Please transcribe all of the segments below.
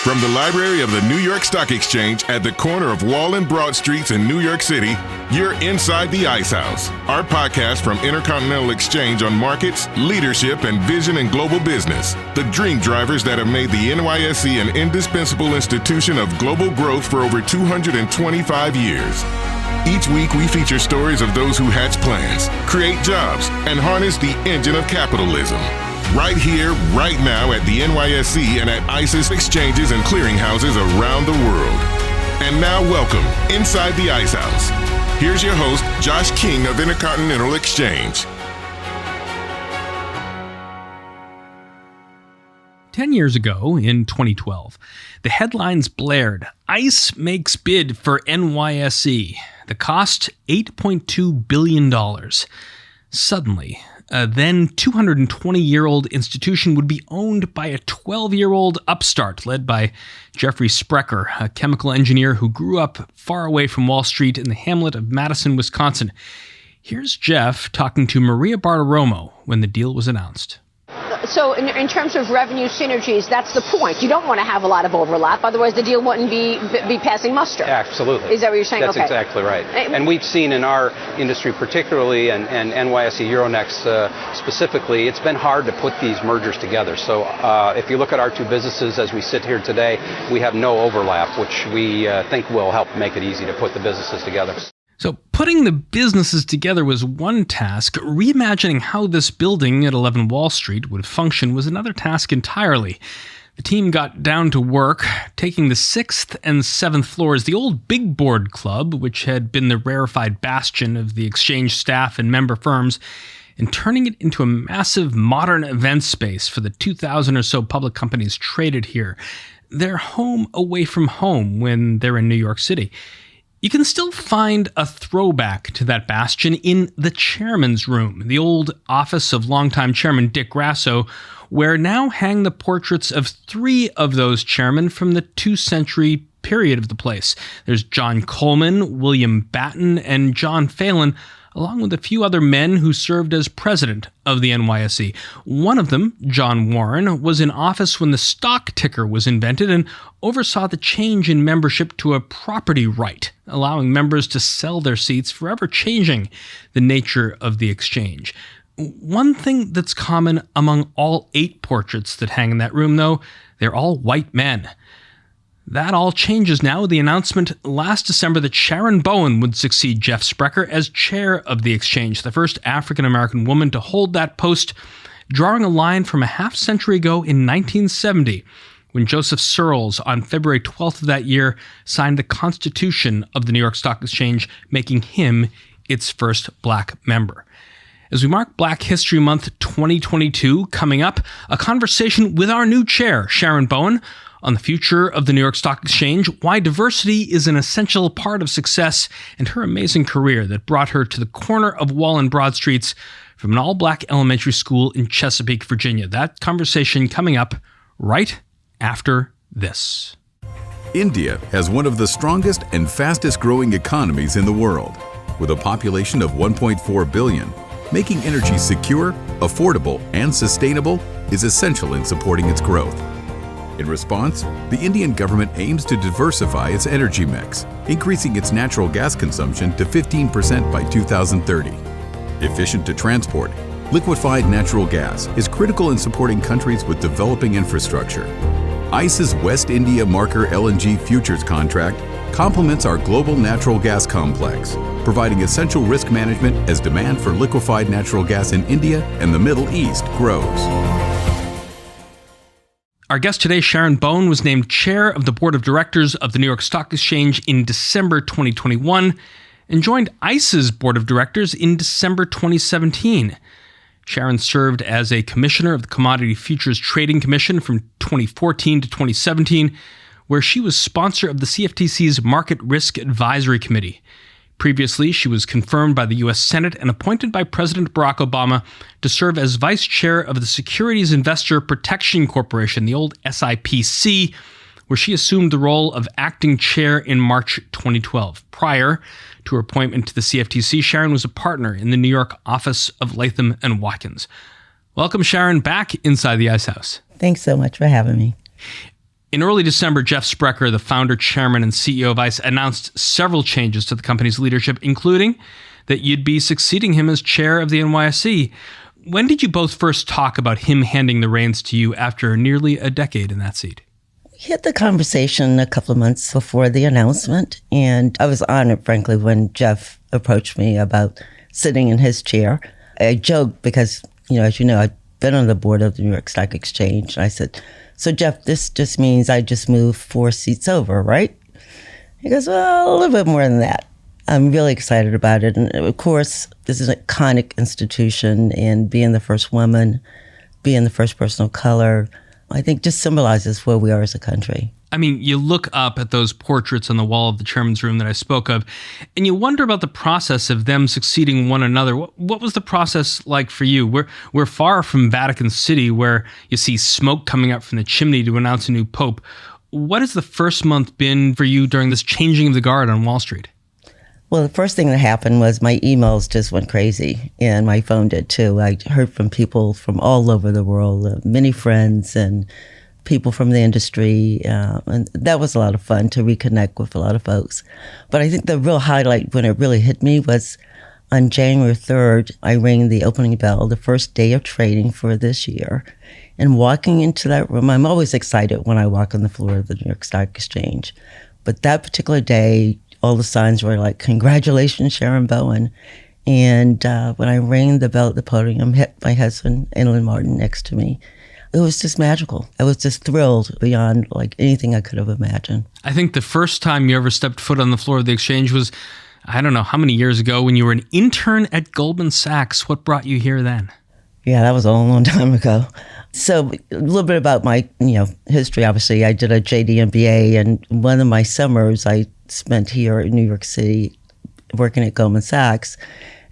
From the library of the New York Stock Exchange at the corner of Wall and Broad Streets in New York City, you're inside the Ice House, our podcast from Intercontinental Exchange on markets, leadership, and vision in global business. The dream drivers that have made the NYSE an indispensable institution of global growth for over 225 years. Each week, we feature stories of those who hatch plans, create jobs, and harness the engine of capitalism. Right here, right now at the NYSE and at ICE's exchanges and clearinghouses around the world. And now welcome inside the Ice House. Here's your host, Josh King of Intercontinental Exchange. 10 years ago, in 2012, the headlines blared, ICE makes bid for NYSE. The cost, $8.2 billion. Suddenly, a then 220-year-old institution would be owned by a 12-year-old upstart led by Jeffrey Sprecher, a chemical engineer who grew up far away from Wall Street in the hamlet of Madison, Wisconsin. Here's Jeff talking to Maria Bartiromo when the deal was announced. So in terms of revenue synergies, that's the point. You don't want to have a lot of overlap, otherwise the deal wouldn't be passing muster. Absolutely. Is that what you're saying? That's okay. Exactly right. And we've seen in our industry particularly, and NYSE Euronext specifically, it's been hard to put these mergers together. So if you look at our two businesses as we sit here today, we have no overlap, which we think will help make it easy to put the businesses together. So putting the businesses together was one task. Reimagining how this building at 11 Wall Street would function was another task entirely. The team got down to work, taking the 6th and 7th floors, the old Big Board Club, which had been the rarefied bastion of the exchange staff and member firms, and turning it into a massive modern event space for the 2,000 or so public companies traded here. They're home away from home when they're in New York City. You can still find a throwback to that bastion in the chairman's room, the old office of longtime chairman Dick Grasso, where now hang the portraits of 3 of those chairmen from the 2-century period of the place. There's John Coleman, William Batten, and John Phelan, along with a few other men who served as president of the NYSE. One of them, John Warren, was in office when the stock ticker was invented and oversaw the change in membership to a property right, allowing members to sell their seats, forever changing the nature of the exchange. One thing that's common among all 8 portraits that hang in that room, though, they're all white men. That all changes now with the announcement last December that Sharon Bowen would succeed Jeff Sprecher as chair of the exchange, the first African-American woman to hold that post, drawing a line from a half-century ago in 1970, when Joseph Searles, on February 12th of that year, signed the Constitution of the New York Stock Exchange, making him its first black member. As we mark Black History Month 2022, coming up, a conversation with our new chair, Sharon Bowen, on the future of the New York Stock Exchange, why diversity is an essential part of success, and her amazing career that brought her to the corner of Wall and Broad Streets from an all-black elementary school in Chesapeake, Virginia. That conversation coming up right after this. India has one of the strongest and fastest growing economies in the world. With a population of 1.4 billion, making energy secure, affordable, and sustainable is essential in supporting its growth. In response, the Indian government aims to diversify its energy mix, increasing its natural gas consumption to 15% by 2030. Efficient to transport, liquefied natural gas is critical in supporting countries with developing infrastructure. ICE's West India Marker LNG futures contract complements our global natural gas complex, providing essential risk management as demand for liquefied natural gas in India and the Middle East grows. Our guest today, Sharon Bowen, was named chair of the board of directors of the New York Stock Exchange in December 2021 and joined ICE's board of directors in December 2017. Sharon served as a commissioner of the Commodity Futures Trading Commission from 2014 to 2017, where she was sponsor of the Cftc's Market Risk Advisory Committee. Previously, she was confirmed by the U.S. Senate and appointed by President Barack Obama to serve as vice chair of the Securities Investor Protection Corporation, the old SIPC, where she assumed the role of acting chair in March 2012. Prior to her appointment to the CFTC, Sharon was a partner in the New York office of Latham & Watkins. Welcome, Sharon, back inside the Ice House. Thanks so much for having me. In early December, Jeff Sprecher, the founder, chairman, and CEO of ICE, announced several changes to the company's leadership, including that you'd be succeeding him as chair of the NYSE. When did you both first talk about him handing the reins to you after nearly a decade in that seat? We had the conversation a couple of months before the announcement, and I was honored, frankly, when Jeff approached me about sitting in his chair. I joked because, as you know, I've been on the board of the New York Stock Exchange, and I said, "So Jeff, this just means I just moved 4 seats over, right?" He goes, "Well, a little bit more than that." I'm really excited about it. And of course, this is an iconic institution, and being the first woman, being the first person of color, I think just symbolizes where we are as a country. I mean, you look up at those portraits on the wall of the chairman's room that I spoke of, and you wonder about the process of them succeeding one another. What was the process like for you? We're far from Vatican City, where you see smoke coming up from the chimney to announce a new pope. What has the first month been for you during this changing of the guard on Wall Street? Well, the first thing that happened was my emails just went crazy, and my phone did too. I heard from people from all over the world, many friends and people from the industry, and that was a lot of fun to reconnect with a lot of folks. But I think the real highlight when it really hit me was on January 3rd, I rang the opening bell, the first day of trading for this year. And walking into that room, I'm always excited when I walk on the floor of the New York Stock Exchange. But that particular day, all the signs were like, "Congratulations, Sharon Bowen." And when I rang the bell at the podium, hit my husband, Inland Martin, next to me. It was just magical. I was just thrilled beyond like anything I could have imagined. I think the first time you ever stepped foot on the floor of the exchange was, I don't know how many years ago, when you were an intern at Goldman Sachs. What brought you here then? Yeah, that was a long time ago. So a little bit about my history. Obviously, I did a JD MBA, and one of my summers I spent here in New York City working at Goldman Sachs.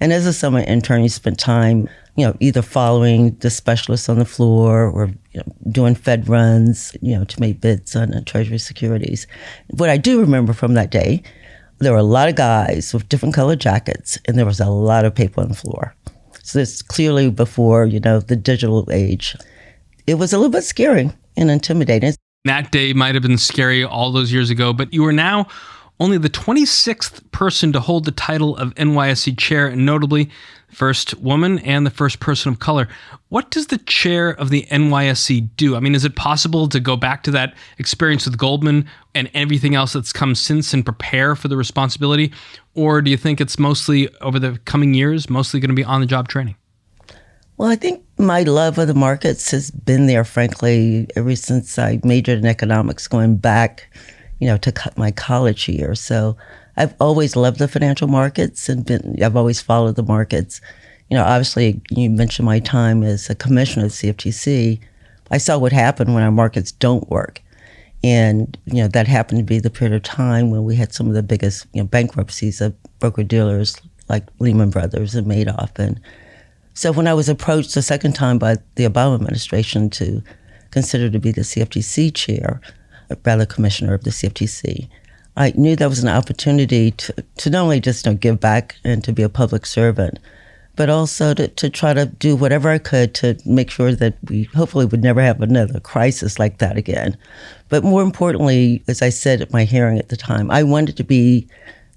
And as a summer intern, you spent time either following the specialists on the floor or doing Fed runs, to make bids on Treasury securities. What I do remember from that day, there were a lot of guys with different colored jackets, and there was a lot of paper on the floor. So this clearly before, the digital age. It was a little bit scary and intimidating. That day might have been scary all those years ago, but you are now only the 26th person to hold the title of NYSE chair, and notably, first woman and the first person of color. What does the chair of the NYSE do? I mean, is it possible to go back to that experience with Goldman and everything else that's come since and prepare for the responsibility? Or do you think it's mostly, over the coming years, mostly going to be on-the-job training? Well, I think my love of the markets has been there, frankly, ever since I majored in economics, going back to my college years. So I've always loved the financial markets and I've always followed the markets. Obviously, you mentioned my time as a commissioner of Cftc. I saw what happened when our markets don't work. And, that happened to be the period of time when we had some of the biggest bankruptcies of broker-dealers like Lehman Brothers and Madoff. And so when I was approached the second time by the Obama administration to consider to be the CFTC chair, rather commissioner of the CFTC, I knew that was an opportunity to not only just give back and to be a public servant, but also to try to do whatever I could to make sure that we hopefully would never have another crisis like that again. But more importantly, as I said at my hearing at the time, I wanted to be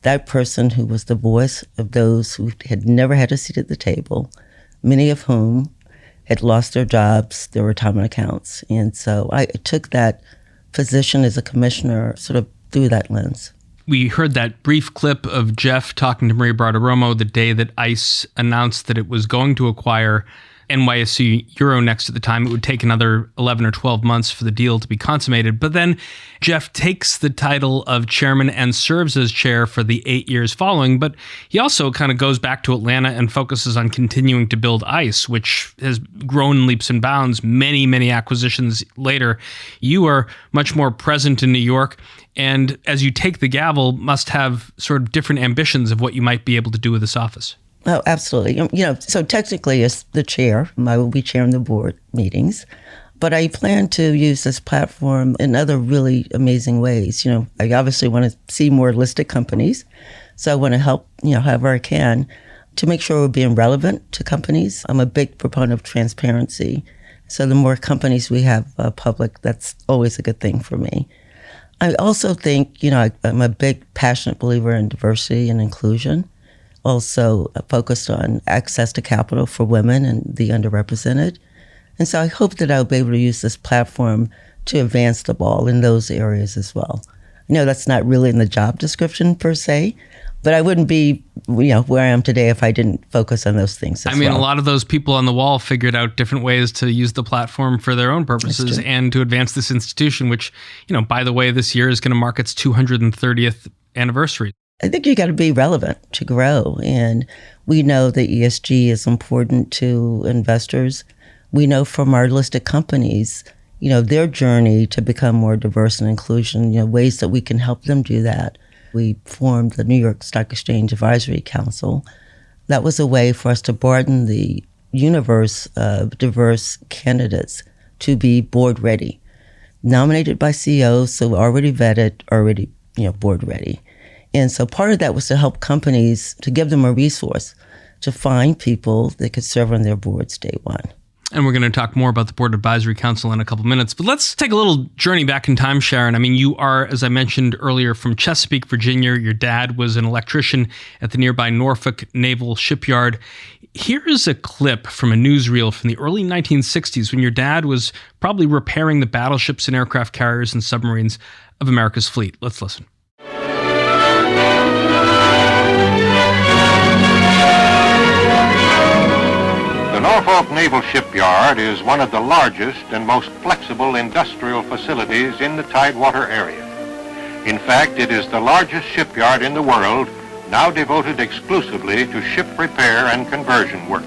that person who was the voice of those who had never had a seat at the table, many of whom had lost their jobs, their retirement accounts. And so I took that position as a commissioner sort of through that lens. We heard that brief clip of Jeff talking to Maria Bartiromo the day that ICE announced that it was going to acquire NYSE Euronext. At the time, it would take another 11 or 12 months for the deal to be consummated. But then Jeff takes the title of chairman and serves as chair for the 8 years following. But he also kind of goes back to Atlanta and focuses on continuing to build ICE, which has grown in leaps and bounds, many, many acquisitions later. You are much more present in New York, and as you take the gavel, must have sort of different ambitions of what you might be able to do with this office. Oh, absolutely. So technically as the chair, I will be chairing the board meetings, but I plan to use this platform in other really amazing ways. I obviously want to see more listed companies. So I want to help, however I can to make sure we're being relevant to companies. I'm a big proponent of transparency. So the more companies we have public, that's always a good thing for me. I also think, I'm a big, passionate believer in diversity and inclusion. Also focused on access to capital for women and the underrepresented. And so I hope that I'll be able to use this platform to advance the ball in those areas as well. I know that's not really in the job description per se, but I wouldn't be, where I am today if I didn't focus on those things as well. A lot of those people on the wall figured out different ways to use the platform for their own purposes and to advance this institution, which, by the way, this year is going to mark its 230th anniversary. I think you got to be relevant to grow. And we know that ESG is important to investors. We know from our listed companies, their journey to become more diverse and inclusion, ways that we can help them do that. We formed the New York Stock Exchange Advisory Council. That was a way for us to broaden the universe of diverse candidates to be board ready. Nominated by CEOs, so already vetted, already board ready. And so part of that was to help companies, to give them a resource to find people that could serve on their boards day one. And we're going to talk more about the Board Advisory Council in a couple minutes. But let's take a little journey back in time, Sharon. You are, as I mentioned earlier, from Chesapeake, Virginia. Your dad was an electrician at the nearby Norfolk Naval Shipyard. Here is a clip from a newsreel from the early 1960s when your dad was probably repairing the battleships and aircraft carriers and submarines of America's fleet. Let's listen. The Norfolk Naval Shipyard is one of the largest and most flexible industrial facilities in the Tidewater area. In fact, it is the largest shipyard in the world, now devoted exclusively to ship repair and conversion work.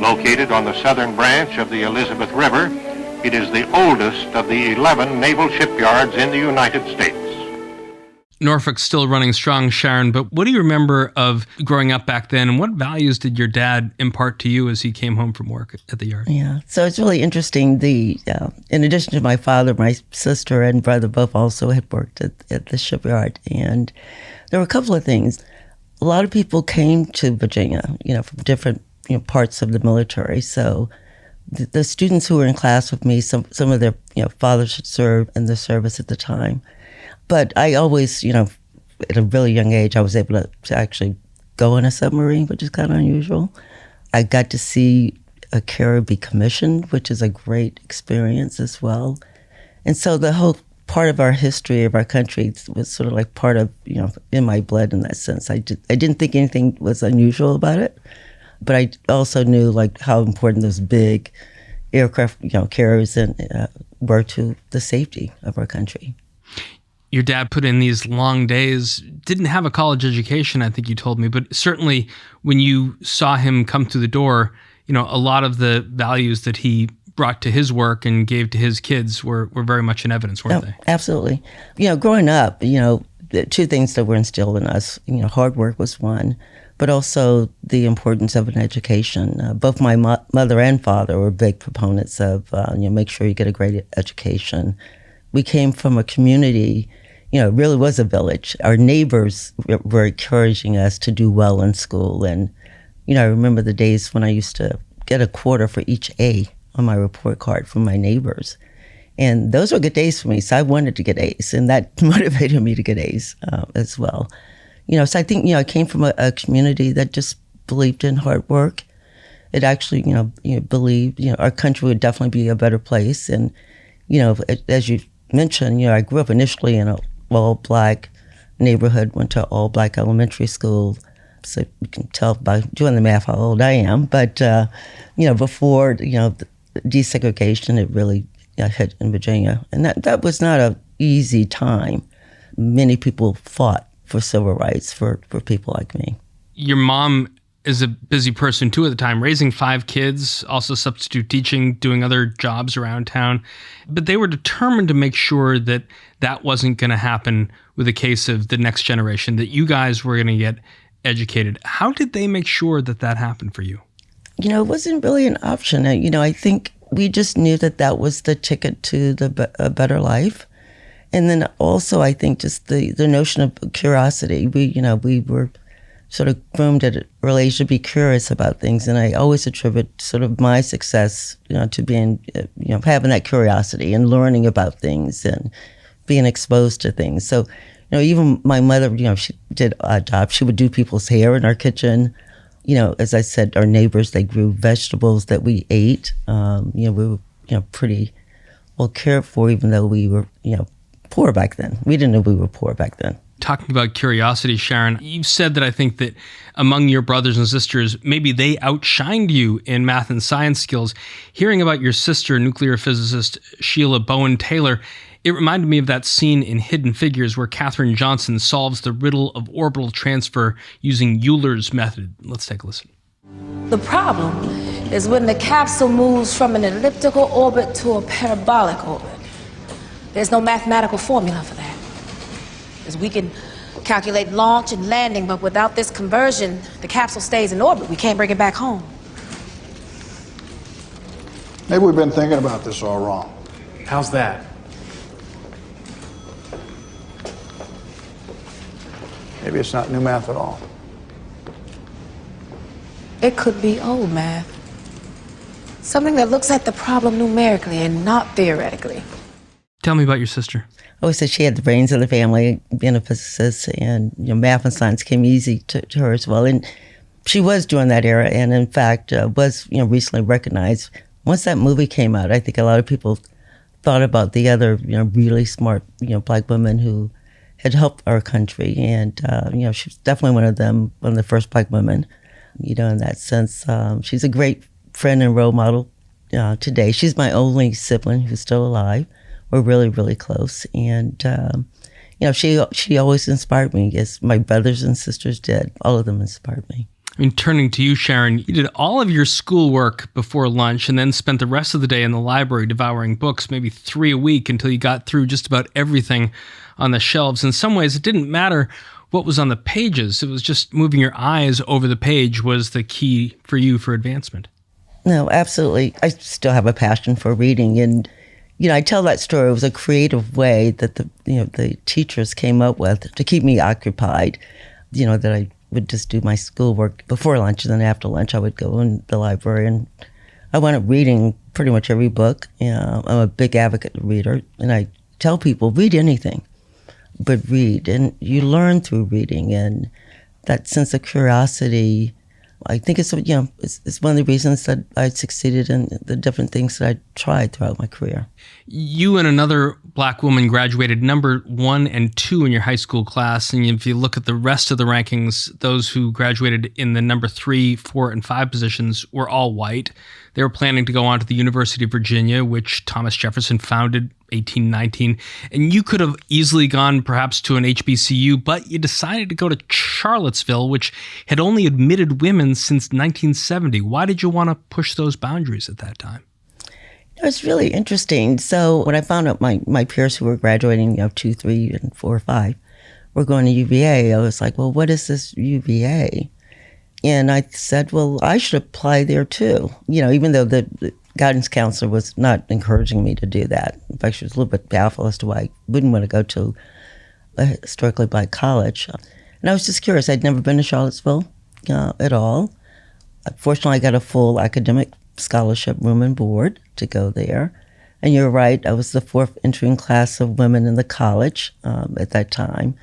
Located on the southern branch of the Elizabeth River, it is the oldest of the 11 naval shipyards in the United States. Norfolk's still running strong, Sharon, but what do you remember of growing up back then, and what values did your dad impart to you as he came home from work at the yard? Yeah, so it's really interesting. In addition to my father, my sister and brother both also had worked at the shipyard, and there were a couple of things. A lot of people came to Virginia, from different parts of the military. So the students who were in class with me, some of their fathers had served in the service at the time. But I always, at a really young age, I was able to actually go in a submarine, which is kind of unusual. I got to see a carrier be commissioned, which is a great experience as well. And so the whole part of our history of our country was sort of like part of, in my blood in that sense. I didn't think anything was unusual about it, but I also knew how important those big aircraft, carriers were to the safety of our country. Your dad put in these long days, didn't have a college education, I think you told me, but certainly when you saw him come through the door, a lot of the values that he brought to his work and gave to his kids were very much in evidence, weren't they? Absolutely. Growing up, the two things that were instilled in us, hard work was one, but also the importance of an education. Both my mother and father were big proponents of, make sure you get a great education. We came from a community, it really was a village. Our neighbors were encouraging us to do well in school. And, I remember the days when I used to get a quarter for each A on my report card from my neighbors. And those were good days for me. So I wanted to get A's, and that motivated me to get A's as well. So I think, I came from a community that just believed in hard work. It actually, believed, our country would definitely be a better place. And, as you mentioned, I grew up initially in a all-black neighborhood, went to all-black elementary school. So you can tell by doing the math how old I am. But, before, desegregation, it really hit in Virginia. And that was not an easy time. Many people fought for civil rights for people like me. Your mom is a busy person too at the time, raising 5 kids, also substitute teaching, doing other jobs around town. But they were determined to make sure that that wasn't going to happen with the case of the next generation, that you guys were going to get educated. How did they make sure that that happened for you? It wasn't really an option. I think we just knew that was the ticket to a better life. And then also, I think just the notion of curiosity. We were sort of groomed at an early age to be curious about things. And I always attribute sort of my success, to being, having that curiosity and learning about things and being exposed to things. So, even my mother, she did odd jobs. She would do people's hair in our kitchen. As I said, our neighbors, they grew vegetables that we ate. We were, pretty well cared for, even though we were, poor back then. We didn't know we were poor back then. Talking about curiosity, Sharon, you've said that I think that among your brothers and sisters, maybe they outshined you in math and science skills. Hearing about your sister, nuclear physicist Sheila Bowen Taylor, it reminded me of that scene in Hidden Figures where Katherine Johnson solves the riddle of orbital transfer using Euler's method. Let's take a listen. The problem is when the capsule moves from an elliptical orbit to a parabolic orbit. There's no mathematical formula for that. Because we can calculate launch and landing, but without this conversion, the capsule stays in orbit. We can't bring it back home. Maybe we've been thinking about this all wrong. How's that? Maybe it's not new math at all. It could be old math. Something that looks at the problem numerically and not theoretically. Tell me about your sister. I always said she had the brains of the family, being a physicist, and math and science came easy to her as well. And she was during that era, and in fact was recently recognized. Once that movie came out, I think a lot of people thought about the other really smart Black women who had helped our country, and she was definitely one of the first Black women. In that sense, she's a great friend and role model today. She's my only sibling who's still alive. We're really, really close. And, she always inspired me, as my brothers and sisters did. All of them inspired me. Turning to you, Sharon, you did all of your schoolwork before lunch and then spent the rest of the day in the library devouring books, maybe 3 a week, until you got through just about everything on the shelves. In some ways, it didn't matter what was on the pages. It was just moving your eyes over the page was the key for you for advancement. No, absolutely. I still have a passion for reading, and I tell that story. It was a creative way that the teachers came up with to keep me occupied. That I would just do my schoolwork before lunch, and then after lunch I would go in the library, and I wound up reading pretty much every book. I'm a big advocate reader, and I tell people, read anything, but read, and you learn through reading, and that sense of curiosity. I think it's one of the reasons that I succeeded in the different things that I tried throughout my career. You and another Black woman graduated number 1 and 2 in your high school class. And if you look at the rest of the rankings, those who graduated in the number 3, 4, and 5 positions were all white. They were planning to go on to the University of Virginia, which Thomas Jefferson founded 1819. And you could have easily gone perhaps to an HBCU, but you decided to go to Charlottesville, which had only admitted women since 1970. Why did you want to push those boundaries at that time? It was really interesting. So when I found out my peers who were graduating, 2, 3, and 4, 5 were going to UVA, I was like, well, what is this UVA? And I said, well, I should apply there too. Even though the guidance counselor was not encouraging me to do that. In fact, she was a little bit baffled as to why I wouldn't want to go to a historically Black college. And I was just curious. I'd never been to Charlottesville at all. Fortunately, I got a full academic scholarship, room and board to go there. And you're right, I was the 4th entering class of women in the college at that time.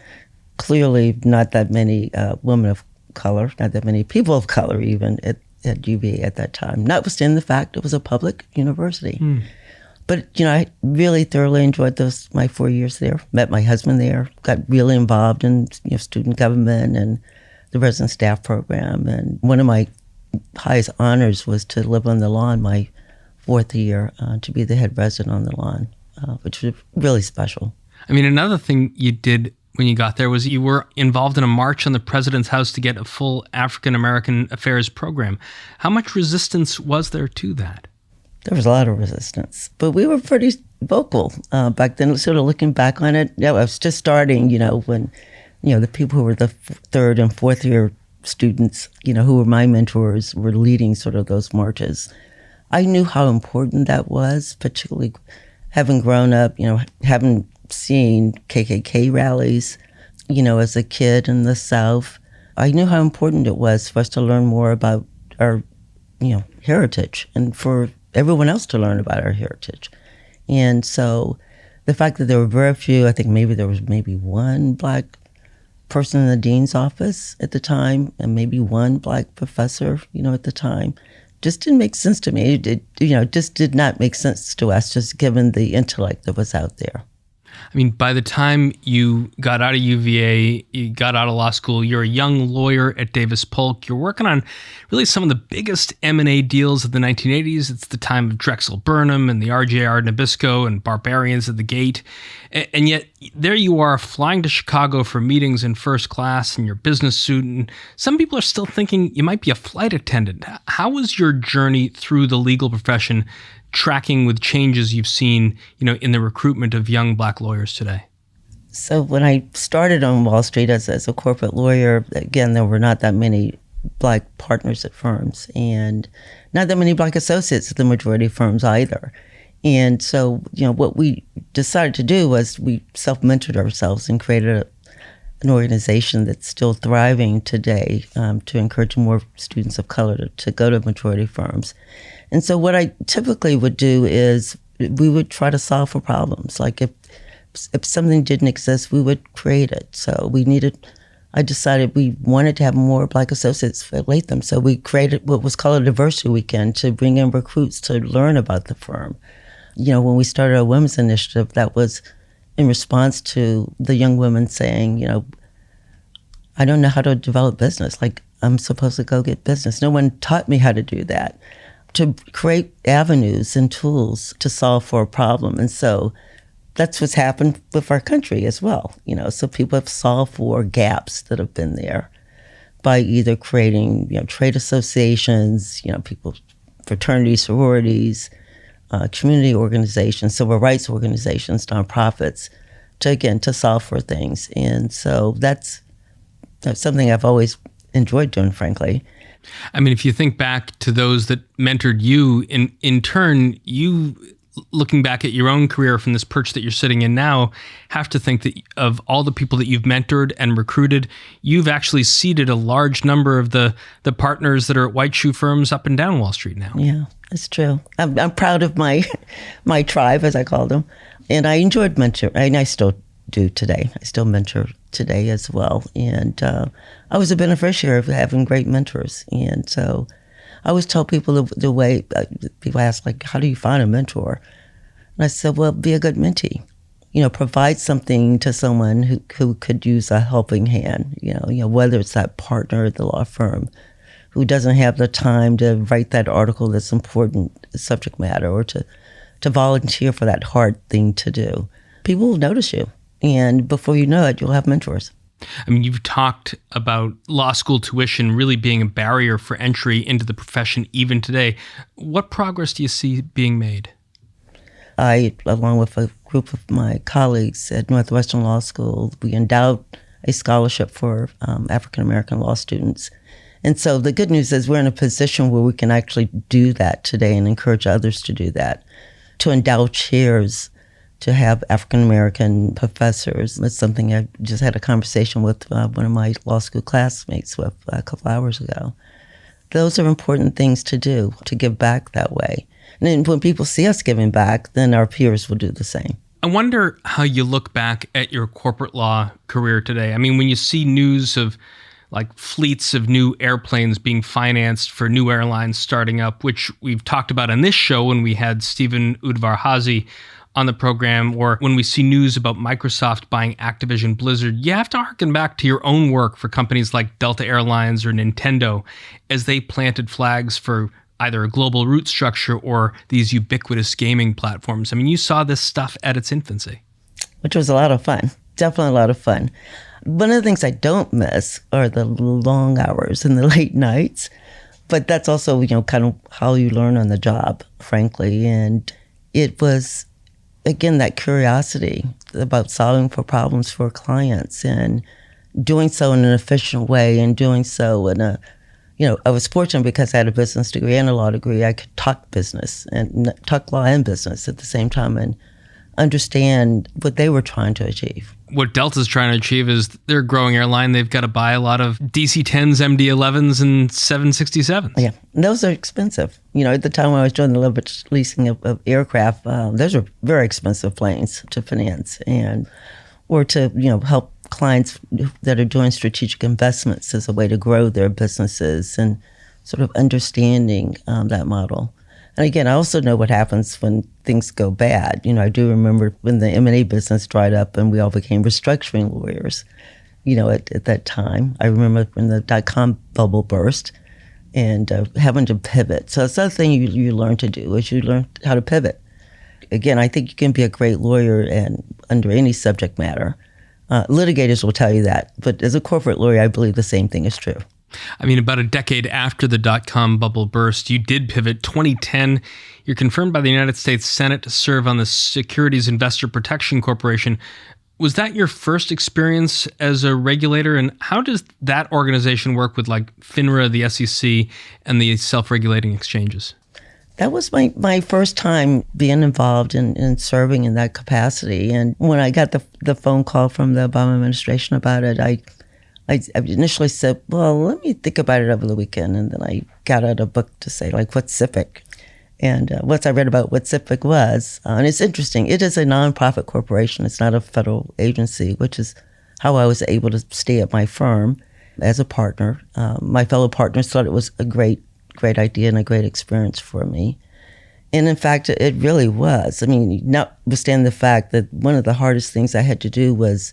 Clearly not that many women of color, not that many people of color even at UVA at that time, notwithstanding the fact it was a public university. But, I really thoroughly enjoyed my 4 years there, met my husband there, got really involved in student government and the resident staff program. And one of my highest honors was to live on the lawn my 4th year, to be the head resident on the lawn, which was really special. Another thing you did when you got there was you were involved in a march on the president's house to get a full African American affairs program. How much resistance was there to that? There was a lot of resistance, but we were pretty vocal back then. Sort of looking back on it, I was just starting, when, the people who were the 3rd and 4th year students, who were my mentors, were leading sort of those marches. I knew how important that was, particularly having grown up, having seen KKK rallies, as a kid in the South. I knew how important it was for us to learn more about our, heritage, and for everyone else to learn about our heritage. And so the fact that there were very few, I think there was one Black person in the dean's office at the time, and maybe one Black professor, at the time, just didn't make sense to me. It just did not make sense to us, just given the intellect that was out there. I mean, by the time you got out of UVA, you got out of law school, you're a young lawyer at Davis Polk. You're working on really some of the biggest M&A deals of the 1980s. It's the time of Drexel Burnham and the RJR Nabisco and Barbarians at the Gate. And yet there you are flying to Chicago for meetings in first class in your business suit. And some people are still thinking you might be a flight attendant. How was your journey through the legal profession, tracking with changes you've seen, in the recruitment of young Black lawyers today? So when I started on Wall Street as a corporate lawyer, again, there were not that many Black partners at firms, and not that many Black associates at the majority of firms either. And so, what we decided to do was we self-mentored ourselves and created an organization that's still thriving today to encourage more students of color to go to majority firms. And so what I typically would do is we would try to solve for problems. Like if something didn't exist, we would create it. So I decided we wanted to have more Black associates at Latham. So we created what was called a diversity weekend to bring in recruits to learn about the firm. When we started our women's initiative, that was in response to the young women saying, I don't know how to develop business. Like, I'm supposed to go get business. No one taught me how to do that. To create avenues and tools to solve for a problem. And so that's what's happened with our country as well. So people have solved for gaps that have been there by either creating, trade associations, people, fraternities, sororities, community organizations, civil rights organizations, nonprofits, to solve for things. And so that's something I've always enjoyed doing, frankly. I mean, if you think back to those that mentored you, in turn, you, looking back at your own career from this perch that you're sitting in now, have to think that of all the people that you've mentored and recruited, you've actually seeded a large number of the partners that are at white shoe firms up and down Wall Street now. Yeah, it's true. I'm proud of my tribe, as I call them. And I enjoyed mentoring, and I still do today. I still mentor today as well. And I was a beneficiary of having great mentors. And so I always tell people the way people ask, like, how do you find a mentor? And I said, well, be a good mentee. Provide something to someone who could use a helping hand, whether it's that partner at the law firm who doesn't have the time to write that article that's important subject matter, or to volunteer for that hard thing to do. People will notice you. And before you know it, you'll have mentors. I mean, you've talked about law school tuition really being a barrier for entry into the profession even today. What progress do you see being made? I, along with a group of my colleagues at Northwestern Law School, we endowed a scholarship for African-American law students. And so the good news is we're in a position where we can actually do that today and encourage others to do that, to endow chairs to have African-American professors. It's something I just had a conversation with one of my law school classmates with a couple hours ago. Those are important things to do, to give back that way. And then when people see us giving back, then our peers will do the same. I wonder how you look back at your corporate law career today. I mean, when you see news of like fleets of new airplanes being financed for new airlines starting up, which we've talked about on this show when we had Stephen Udvar-Hazy on the program, or when we see news about Microsoft buying Activision Blizzard, you have to harken back to your own work for companies like Delta Airlines or Nintendo as they planted flags for either a global root structure or these ubiquitous gaming platforms. I mean, you saw this stuff at its infancy. Which was a lot of fun. Definitely a lot of fun. One of the things I don't miss are the long hours and the late nights. But that's also, kind of how you learn on the job, frankly. And it was, again, that curiosity about solving for problems for clients and doing so in an efficient way and doing so in a, I was fortunate because I had a business degree and a law degree. I could talk business and talk law and business at the same time. And understand what they were trying to achieve. What Delta's trying to achieve is they're a growing airline. They've got to buy a lot of DC-10s, MD-11s, and 767s. Yeah, and those are expensive. At the time when I was doing the leverage leasing of aircraft, those were very expensive planes to finance or to help clients that are doing strategic investments as a way to grow their businesses and sort of understanding that model. And again, I also know what happens when things go bad. I do remember when the M&A business dried up and we all became restructuring lawyers, at that time. I remember when the dot-com bubble burst and having to pivot. So that's the other thing you learn to do is you learn how to pivot. Again, I think you can be a great lawyer and under any subject matter. Litigators will tell you that. But as a corporate lawyer, I believe the same thing is true. I mean, about a decade after the dot-com bubble burst, you did pivot. 2010, you're confirmed by the United States Senate to serve on the Securities Investor Protection Corporation. Was that your first experience as a regulator? And how does that organization work with like FINRA, the SEC, and the self-regulating exchanges? That was my first time being involved in serving in that capacity. And when I got the phone call from the Obama administration about it, I initially said, well, let me think about it over the weekend. And then I got out a book to say, what's CFIC? And once I read about what CFIC was, and it's interesting, it is a nonprofit corporation. It's not a federal agency, which is how I was able to stay at my firm as a partner. My fellow partners thought it was a great idea and a great experience for me. And in fact, it really was. I mean, notwithstanding the fact that one of the hardest things I had to do was,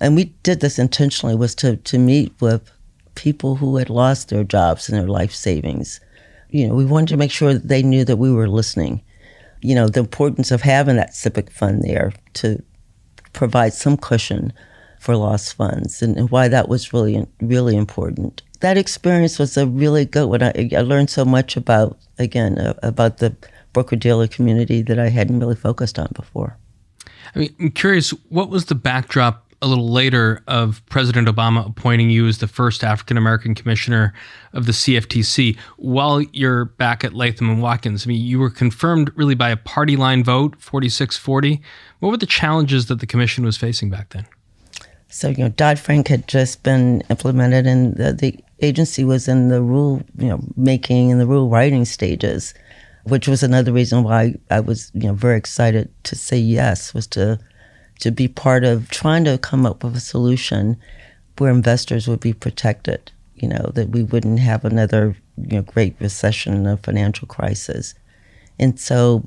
and we did this intentionally, was to meet with people who had lost their jobs and their life savings. We wanted to make sure that they knew that we were listening. The importance of having that civic fund there to provide some cushion for lost funds and why that was really, really important. That experience was a really good one. I learned so much about the broker-dealer community that I hadn't really focused on before. I mean, I'm curious, what was the backdrop a little later of President Obama appointing you as the first African-American commissioner of the CFTC while you're back at Latham & Watkins? I mean, you were confirmed really by a party line vote, 46-40. What were the challenges that the commission was facing back then? So, Dodd-Frank had just been implemented and the agency was in the rule, making and the rule writing stages, which was another reason why I was, very excited to say yes, was to be part of trying to come up with a solution where investors would be protected, that we wouldn't have another, great recession and a financial crisis. And so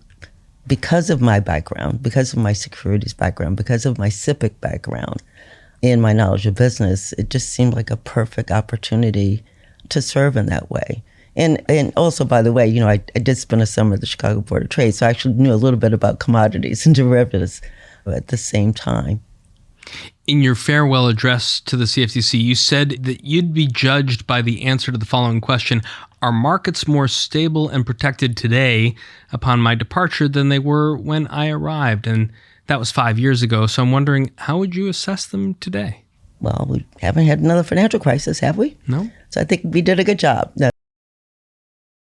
because of my background, because of my securities background, because of my civic background and my knowledge of business, it just seemed like a perfect opportunity to serve in that way. And also, by the way, I did spend a summer at the Chicago Board of Trade, so I actually knew a little bit about commodities and derivatives at the same time. In your farewell address to the CFTC, you said that you'd be judged by the answer to the following question: are markets more stable and protected today upon my departure than they were when I arrived? And that was 5 years ago. So I'm wondering, how would you assess them today? Well, we haven't had another financial crisis, have we? No. So I think we did a good job.